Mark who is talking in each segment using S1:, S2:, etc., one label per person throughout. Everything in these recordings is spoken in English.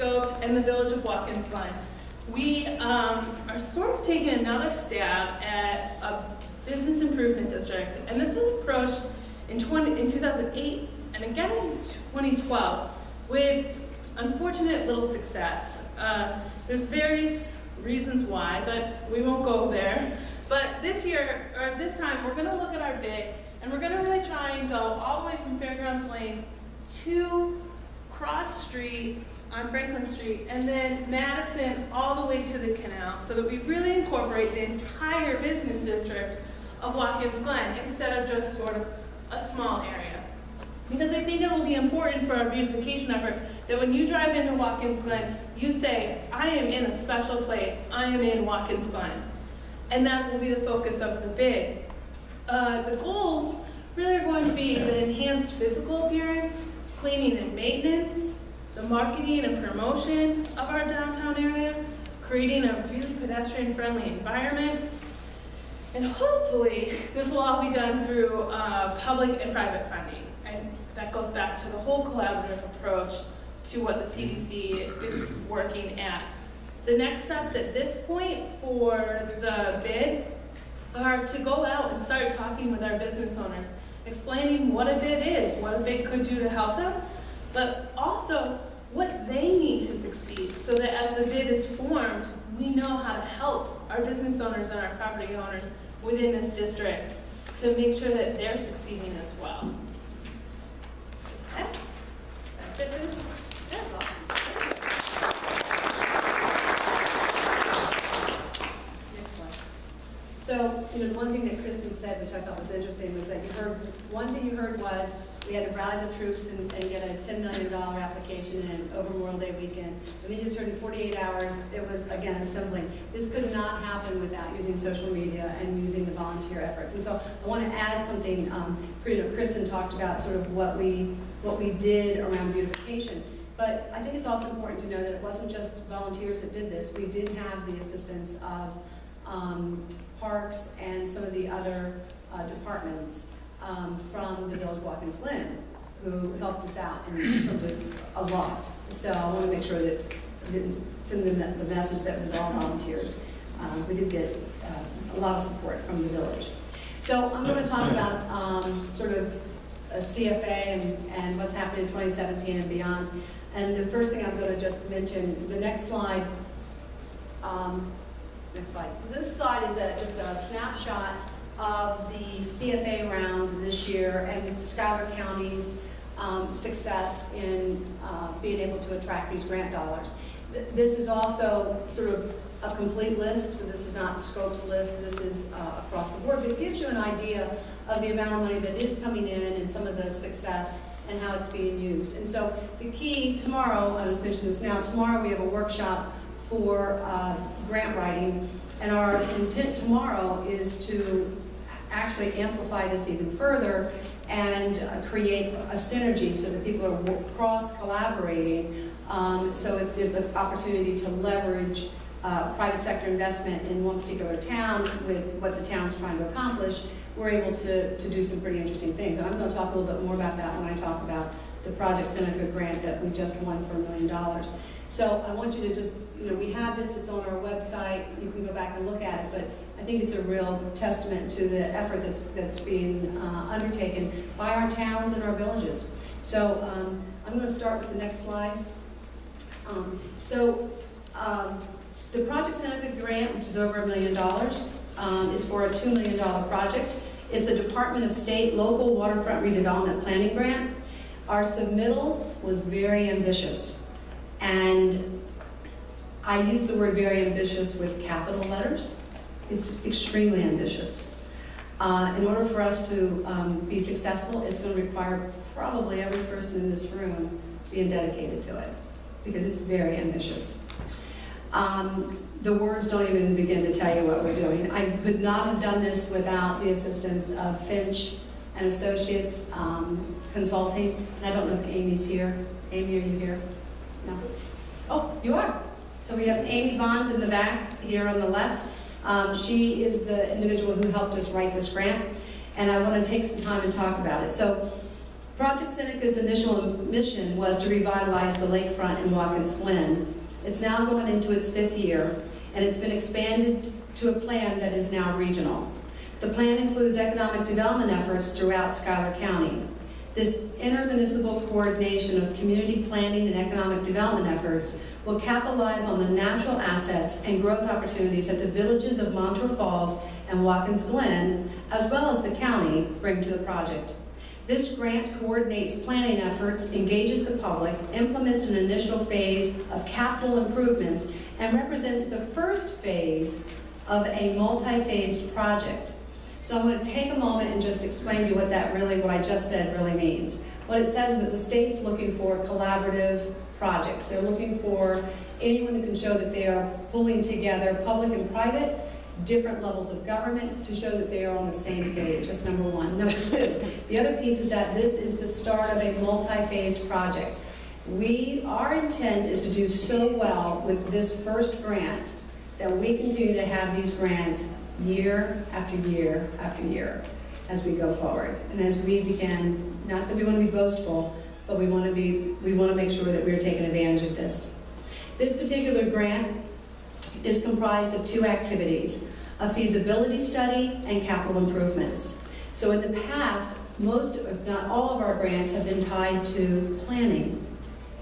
S1: scoped, and the Village of Watkins Glen. We are sort of taking another stab at a business improvement district, and this was approached in 2008 and again in 2012 with unfortunate little success. There's various reasons why, but we won't go there. But this year, or this time, we're going to look at our bid, and we're going to really try and go all the way from Fairgrounds Lane to Cross Street on Franklin Street, and then Madison all the way to the canal, so that we really incorporate the entire business district of Watkins Glen instead of just sort of a small area. Because I think it will be important for our beautification effort that when you drive into Watkins Glen, you say, I am in a special place, I am in Watkins Glen. And that will be the focus of the bid. The goals really are going to be the enhanced physical appearance, cleaning and maintenance, the marketing and promotion of our downtown area, creating a really pedestrian-friendly environment, and hopefully this will all be done through public and private funding. And that goes back to the whole collaborative approach to what the CDC is working at. The next steps at this point for the bid are to go out and start talking with our business owners, explaining what a bid is, what a bid could do to help them, but also what they need to succeed, so that as the bid is formed, we know how to help our business owners and our property owners within this district to make sure that they're succeeding as well. So that's it. That's awesome.
S2: Next slide. So, the one thing that Kristen said, which I thought was interesting, was that one thing you heard was we had to rally the troops and get a $10 million application in over Memorial Day weekend. And then you just heard in 48 hours, it was, again, assembling. This could not happen without using social media and using the volunteer efforts. And so I want to add something. Kristen talked about sort of what we did around beautification. But I think it's also important to know that it wasn't just volunteers that did this. We did have the assistance of parks and some of the other departments from the Village of Watkins Glen, who helped us out in terms of a lot. So I want to make sure that I didn't send them the message that it was all volunteers. We did get a lot of support from the village. So I'm going to talk about sort of a CFA and what's happening in 2017 and beyond. And the first thing I'm going to just mention, the next slide. Next slide. This slide is just a snapshot of the CFA round this year and Schuyler County's success in being able to attract these grant dollars. This is also sort of a complete list, so this is not Scope's list, this is across the board, but it gives you an idea of the amount of money that is coming in and some of the success and how it's being used. And so the key tomorrow, I was mentioning this now, tomorrow we have a workshop for grant writing, and our intent tomorrow is to actually amplify this even further and create a synergy so that people are cross-collaborating. So if there's an opportunity to leverage private sector investment in one particular town with what the town's trying to accomplish, we're able to do some pretty interesting things. And I'm going to talk a little bit more about that when I talk about the Project Seneca grant that we just won for $1 million. So I want you to just, we have this, it's on our website, you can go back and look at it, but I think it's a real testament to the effort that's being undertaken by our towns and our villages. So I'm going to start with the next slide. The Project Seneca grant, which is over $1 million, is for a $2 million project. It's a Department of State local waterfront redevelopment planning grant. Our submittal was very ambitious, and I use the word very ambitious with capital letters. It's extremely ambitious. In order for us to be successful, it's going to require probably every person in this room being dedicated to it, because it's very ambitious. The words don't even begin to tell you what we're doing. I could not have done this without the assistance of Finch and Associates Consulting. And I don't know if Amy's here. Amy, are you here? No? Oh, you are. So we have Amy Bonds in the back here on the left. She is the individual who helped us write this grant. And I want to take some time and talk about it. So Project Seneca's initial mission was to revitalize the lakefront in Watkins Glen. It's now going into its 5th year, and it's been expanded to a plan that is now regional. The plan includes economic development efforts throughout Schuyler County. This intermunicipal coordination of community planning and economic development efforts will capitalize on the natural assets and growth opportunities that the villages of Montour Falls and Watkins Glen, as well as the county, bring to the project. This grant coordinates planning efforts, engages the public, implements an initial phase of capital improvements, and represents the first phase of a multi-phased project. So I'm going to take a moment and just explain to you what I just said really means. What it says is that the state's looking for collaborative projects. They're looking for anyone who can show that they are pulling together public and private, different levels of government to show that they are on the same page. That's number one. Number two, the other piece is that this is the start of a multi-phased project. Our intent is to do so well with this first grant that we continue to have these grants year after year after year as we go forward. And as we begin, not that we want to be boastful, but we want to make sure that we're taking advantage of this. This particular grant is comprised of 2 activities, a feasibility study and capital improvements. So in the past, most, if not all of our grants have been tied to planning.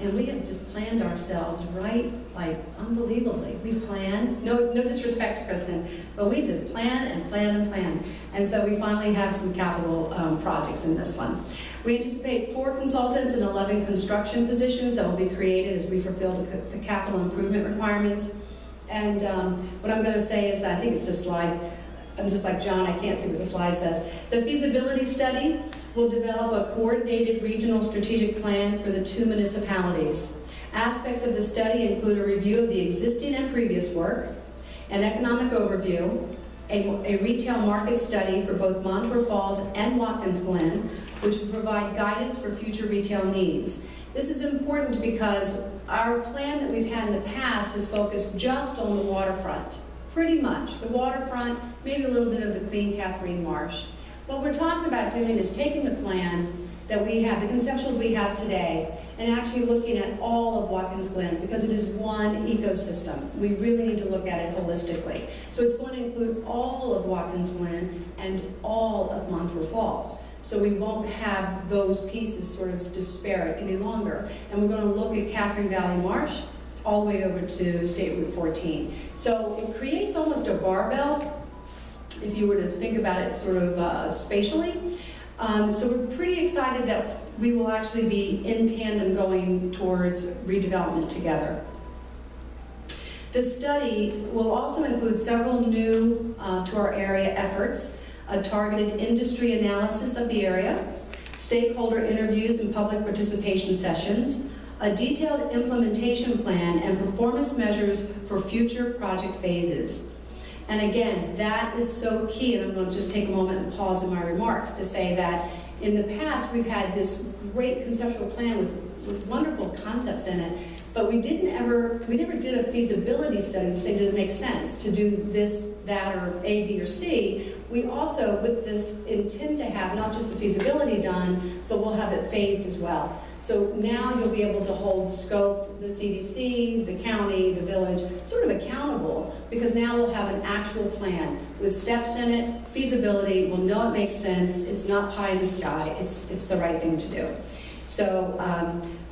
S2: And we have just planned ourselves right, like unbelievably. We plan, no disrespect to Kristen, but we just plan and plan and plan. And so we finally have some capital projects in this one. We anticipate 4 consultants and 11 construction positions that will be created as we fulfill the capital improvement requirements. And what I'm going to say is that I think it's this slide. I'm just like John, I can't see what the slide says. The feasibility study will develop a coordinated regional strategic plan for the 2 municipalities. Aspects of the study include a review of the existing and previous work, an economic overview, a retail market study for both Montour Falls and Watkins Glen, which will provide guidance for future retail needs. This is important because our plan that we've had in the past has focused just on the waterfront. Pretty much. The waterfront, maybe a little bit of the Queen Catherine Marsh. What we're talking about doing is taking the plan that we have, the conceptuals we have today, and actually looking at all of Watkins Glen because it is one ecosystem. We really need to look at it holistically. So it's going to include all of Watkins Glen and all of Montour Falls. So we won't have those pieces sort of disparate any longer. And we're going to look at Catherine Valley Marsh all the way over to State Route 14. So it creates almost a barbell, if you were to think about it sort of spatially. So we're pretty excited that we will actually be in tandem going towards redevelopment together. The study will also include several new to our area efforts, a targeted industry analysis of the area, stakeholder interviews and public participation sessions, a detailed implementation plan, and performance measures for future project phases. And again, that is so key, and I'm going to just take a moment and pause in my remarks to say that in the past we've had this great conceptual plan with wonderful concepts in it, but we never did a feasibility study to say, did it make sense to do this, that, or A, B, or C? We also, with this, intend to have not just the feasibility done, but we'll have it phased as well. So now you'll be able to hold scope, the CDC, the county, the village, sort of accountable, because now we'll have an actual plan with steps in it, feasibility, we'll know it makes sense, it's not pie in the sky, it's the right thing to do. So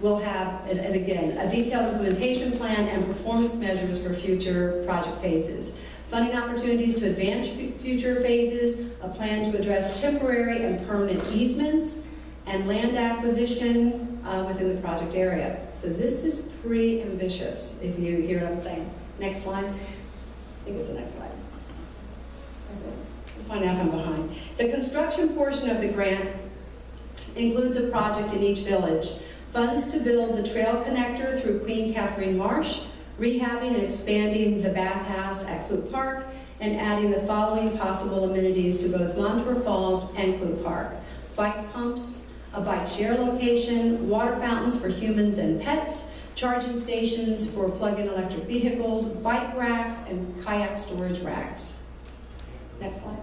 S2: we'll have, and again, a detailed implementation plan and performance measures for future project phases. Funding opportunities to advance future phases, a plan to address temporary and permanent easements, and land acquisition within the project area. So this is pretty ambitious, if you hear what I'm saying. Next slide. I think it's the next slide. We'll find out if I'm behind. The construction portion of the grant includes a project in each village. Funds to build the trail connector through Queen Catherine Marsh, rehabbing and expanding the bathhouse at Clute Park, and adding the following possible amenities to both Montour Falls and Clute Park: bike pumps, a bike share location, water fountains for humans and pets, charging stations for plug-in electric vehicles, bike racks, and kayak storage racks. Next slide.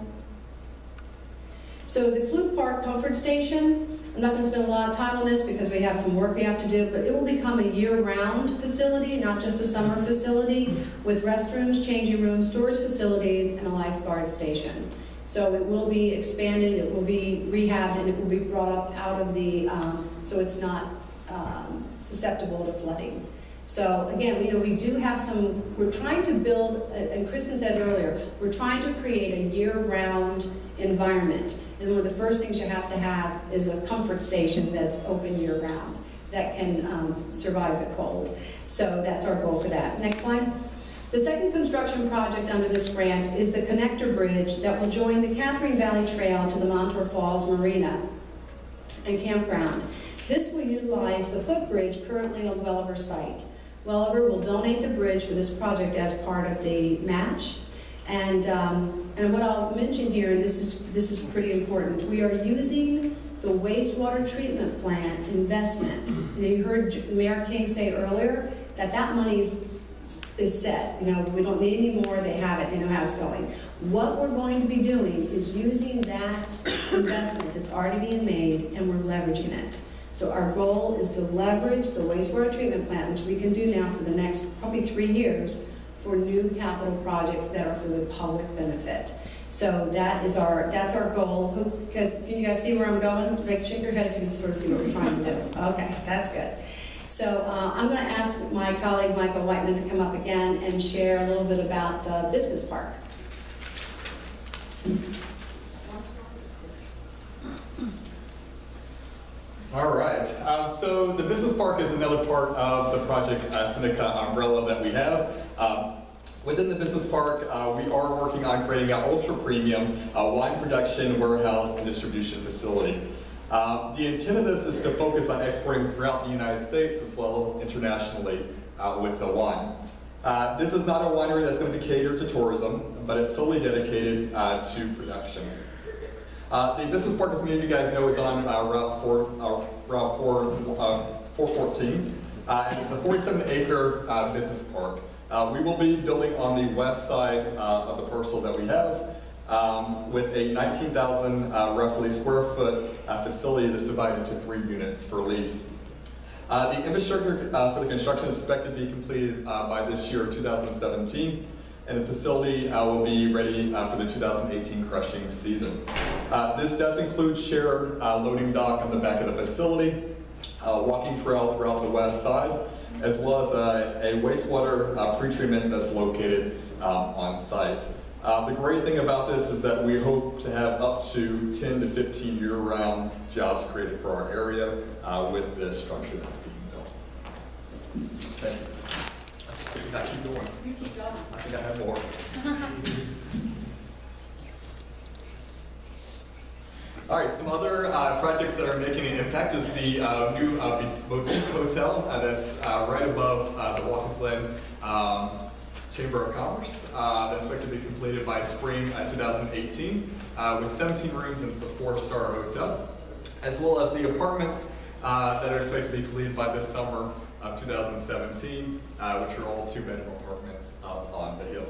S2: So the Clute Park Comfort Station I'm not going to spend a lot of time on this because we have some work we have to do, but it will become a year-round facility, not just a summer facility, with restrooms, changing rooms, storage facilities, and a lifeguard station. So it will be expanded, it will be rehabbed, and it will be brought up out of the, so it's not susceptible to flooding. So again, we do have some, we're trying to build, and Kristen said earlier, we're trying to create a year-round environment. And one of the first things you have to have is a comfort station that's open year-round that can survive the cold. So that's our goal for that. Next slide. The second construction project under this grant is the connector bridge that will join the Catherine Valley Trail to the Montour Falls Marina and Campground. This will utilize the footbridge currently on Welliver's site. Welliver will donate the bridge for this project as part of the match. And what I'll mention here, and this is pretty important, we are using the wastewater treatment plant investment. And you heard Mayor King say earlier that money is set. We don't need any more, they have it, they know how it's going. What we're going to be doing is using that investment that's already being made, and we're leveraging it. So our goal is to leverage the wastewater treatment plant, which we can do now for the next probably 3 years, for new capital projects that are for the public benefit. So that's our goal. Because can you guys see where I'm going? Shake your head if you can sort of see what we're trying to do. Okay, that's good. So I'm going to ask my colleague Michael Whiteman to come up again and share a little bit about the business park.
S3: All right, so the business park is another part of the Project Seneca umbrella that we have. Within the business park, we are working on creating an ultra-premium wine production, warehouse, and distribution facility. The intent of this is to focus on exporting throughout the United States as well as internationally with the wine. This is not a winery that's going to be catered to tourism, but it's solely dedicated to production. The business park, as many of you guys know, is on Route 414, and it's a 47-acre business park. We will be building on the west side of the parcel that we have with a 19,000 roughly square foot facility that's divided into 3 units for lease. The infrastructure for the construction is expected to be completed by this year, 2017. And the facility will be ready for the 2018 crushing season. This does include shared loading dock on the back of the facility, walking trail throughout the west side, as well as a wastewater pretreatment that's located on site. The great thing about this is that we hope to have up to 10 to 15 year-round jobs created for our area with this structure that's being built. Thank you. I keep going.
S2: You keep going.
S3: I think I have more. All right, some other projects that are making an impact is the new boutique hotel that's right above the Watkins Glen Chamber of Commerce. That's expected to be completed by spring 2018 with 17 rooms, and it's a 4-star hotel, as well as the apartments that are expected to be completed by this summer of 2017, which are all 2-bedroom apartments on the hill.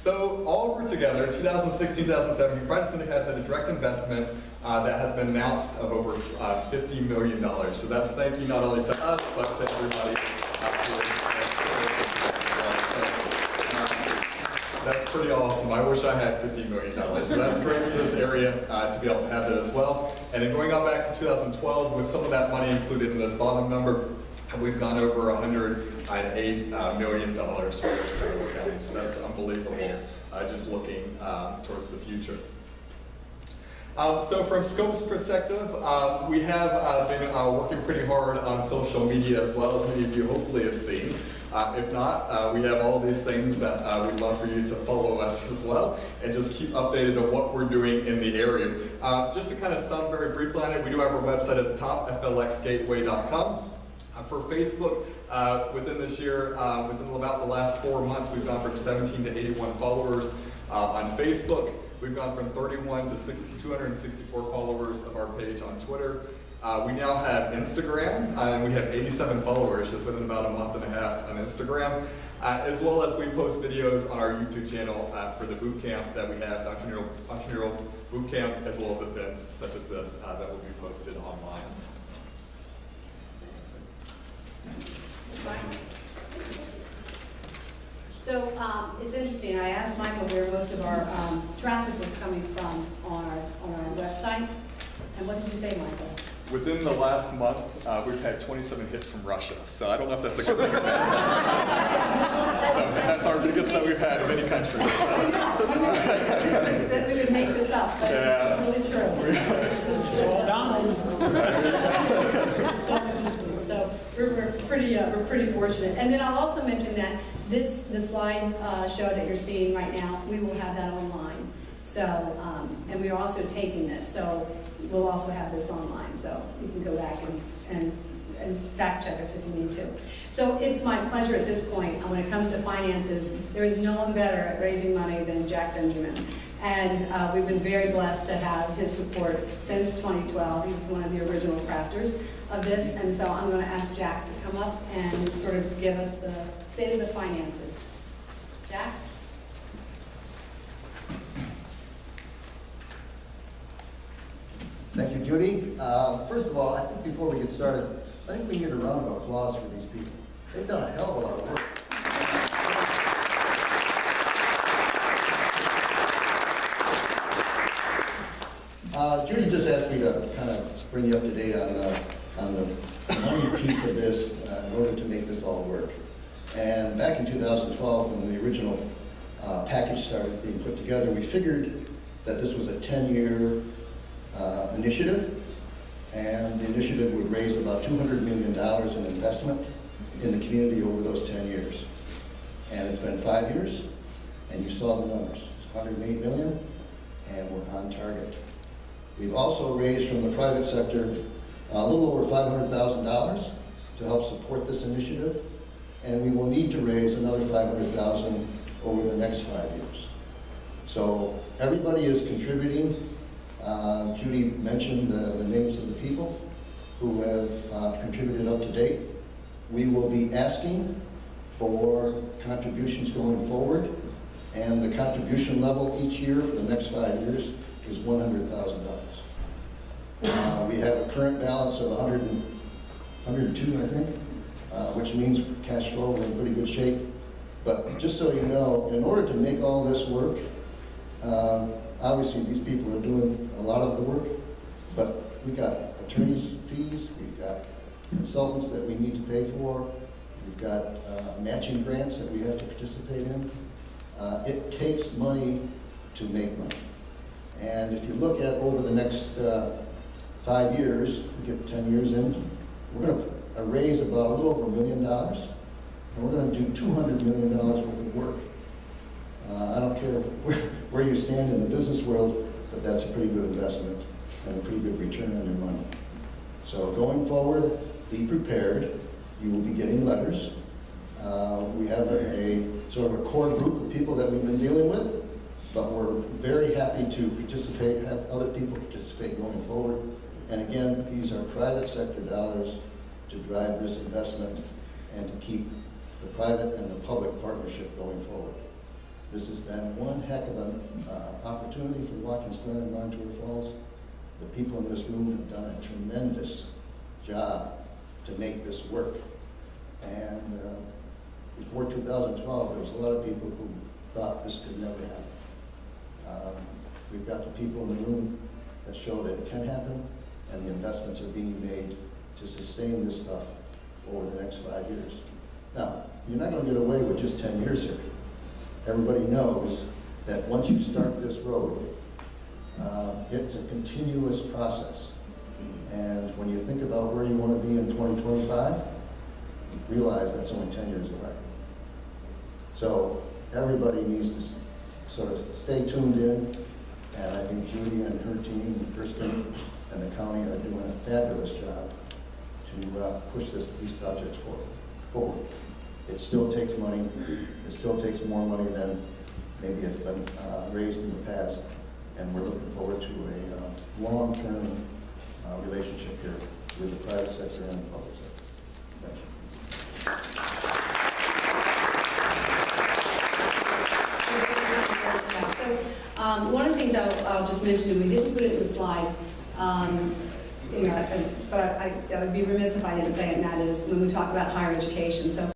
S3: So all over together, 2016-2017, Project Seneca has had a direct investment that has been announced of over $50 million. So that's thank you not only to us, but to everybody. That's pretty awesome. I wish I had $50 million. So that's great for this area to be able to have that as well. And then going on back to 2012, with some of that money included in this bottom number, we've gone over $108 million for Seneca County. So that's unbelievable, just looking towards the future. So from Scope's perspective, we have been working pretty hard on social media as well, as many of you hopefully have seen. If not, we have all these things that we'd love for you to follow us as well and just keep updated on what we're doing in the area. Just to kind of sum very briefly on it, we do have our website at the top, flxgateway.com. For Facebook, within this year, within about the last 4 months, we've gone from 17 to 81 followers on Facebook. We've gone from 31 to 264 followers of our page on Twitter. We now have Instagram, and we have 87 followers just within about a month and a half on Instagram, as well as we post videos on our YouTube channel for the boot camp that we have, entrepreneurial boot camp, as well as events such as this that will be posted online.
S2: So it's interesting, I asked Michael where most of our traffic was coming from on our website. And what did you say, Michael?
S3: Within the last month, we've had 27 hits from Russia, so I don't know if that's a good thing. So that's our biggest that we've had in many countries.
S2: That we would make this up, but
S3: Yeah.
S2: it's really true. So we're pretty fortunate. And then I'll also mention that the slide show that you're seeing right now, we will have that online. So, and we are also taping this, so we'll also have this online, so you can go back and fact check us if you need to. So it's my pleasure at this point, when it comes to finances, there is no one better at raising money than Jack Benjamin. And we've been very blessed to have his support since 2012. He was one of the original crafters of this, and so I'm going to ask Jack to come up and sort of give us the state of the finances. Jack?
S4: Thank you, Judy. First of all, I think before we get started, I think we need a round of applause for these people. They've done a hell of a lot of work. Judy just asked me to kind of bring you up to date on the money piece of this in order to make this all work. And back in 2012, when the original package started being put together, we figured that this was a 10-year initiative, and the initiative would raise about $200 million in investment in the community over those 10 years. And it's been 5 years, and you saw the numbers. It's $108 million, and we're on target. We've also raised from the private sector a little over $500,000 to help support this initiative, and we will need to raise another $500,000 over the next 5 years. So everybody is contributing. Judy mentioned the names of the people who have contributed up to date. We will be asking for contributions going forward, and the contribution level each year for the next 5 years is $100,000. We have a current balance of 102, I think, which means cash flow, we're in pretty good shape. But just so you know, in order to make all this work, obviously these people are doing a lot of the work, but we've got attorneys' fees, we've got consultants that we need to pay for, we've got matching grants that we have to participate in. It takes money to make money. And if you look at over the next 5 years, we get 10 years in, we're going to raise about a little over $1 million, and we're going to do $200 million worth of work. I don't care where you stand in the business world, but that's a pretty good investment and a pretty good return on your money. So going forward, be prepared. You will be getting letters. We have a sort of a core group of people that we've been dealing with, but we're very happy to participate, have other people participate going forward. And again, these are private sector dollars to drive this investment and to keep the private and the public partnership going forward. This has been one heck of an opportunity for Watkins Glen and Montour Falls. The people in this room have done a tremendous job to make this work. And before 2012, there was a lot of people who thought this could never happen. We've got the people in the room that show that it can happen, and the investments are being made to sustain this stuff over the next 5 years. Now, you're not going to get away with just 10 years here. Everybody knows that once you start this road, it's a continuous process. And when you think about where you want to be in 2025, realize that's only 10 years away. So everybody needs to sort of stay tuned in, and I think Judy and her team, and Kristen and the county are doing a fabulous job to push these projects forward. It still takes money. It still takes more money than maybe it's been raised in the past, and we're looking forward to a long-term relationship here with the private sector and the public sector. Thank you.
S2: So one of the things I'll just mention, and we didn't put it in the slide, but I would be remiss if I didn't say it, and that is when we talk about higher education. So